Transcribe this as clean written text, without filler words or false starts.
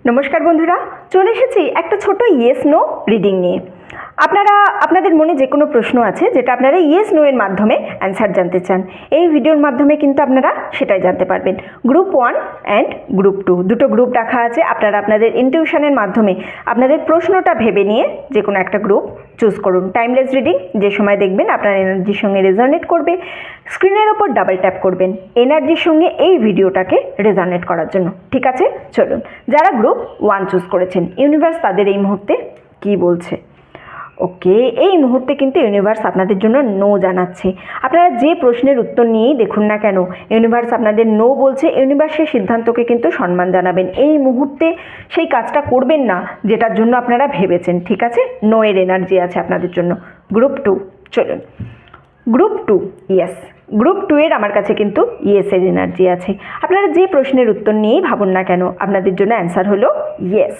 নমস্কার বন্ধুরা, চলে এসেছি একটা ছোট ইয়েস নো রিডিং নিয়ে। আপনাদের মনে যে কোনো প্রশ্ন আছে যেটা আপনারা ইয়েস নো এর মাধ্যমে অ্যান্সার জানতে চান, এই ভিডিওর মাধ্যমে কিন্তু আপনারা সেটাই জানতে পারবেন। গ্রুপ 1 অ্যান্ড গ্রুপ 2 দুটো গ্রুপ রাখা আছে। আপনারা আপনাদের ইনটিউশনের মাধ্যমে আপনাদের প্রশ্নটা ভেবে নিয়ে যে কোনো একটা গ্রুপ চুজ করুন। টাইমলেস রিডিং, যে সময় দেখবেন আপনার এনার্জির সঙ্গে রেজনেট করবে, স্ক্রিনের ওপর ডাবল ট্যাপ করবেন এনার্জির সঙ্গে এই ভিডিওটাকে রেজনেট করার জন্য। ঠিক আছে, চলুন। যারা গ্রুপ 1 চুজ করেছেন, ইউনিভার্স তাদের এই মুহূর্তে কি বলছে? ওকে, এই মুহূর্তে কিন্তু ইউনিভার্স আপনাদের জন্য নো জানাচ্ছে। আপনারা যে প্রশ্নের উত্তর নিয়েই দেখুন না কেন, ইউনিভার্স আপনাদের নো বলছে। ইউনিভার্সের সিদ্ধান্তকে কিন্তু সম্মান জানাবেন। এই মুহূর্তে সেই কাজটা করবেন না যেটার জন্য আপনারা ভেবেছেন। ঠিক আছে, নো এর এনার্জি আছে আপনাদের জন্য। গ্রুপ 2, চলুন। Group 2, yes. গ্রুপ 2 এর আমার কাছে কিন্তু ইয়েসের এনার্জি আছে। আপনারা যে প্রশ্নের উত্তর নিয়েই ভাবুন না কেন, আপনাদের জন্য অ্যান্সার হলো ইয়েস।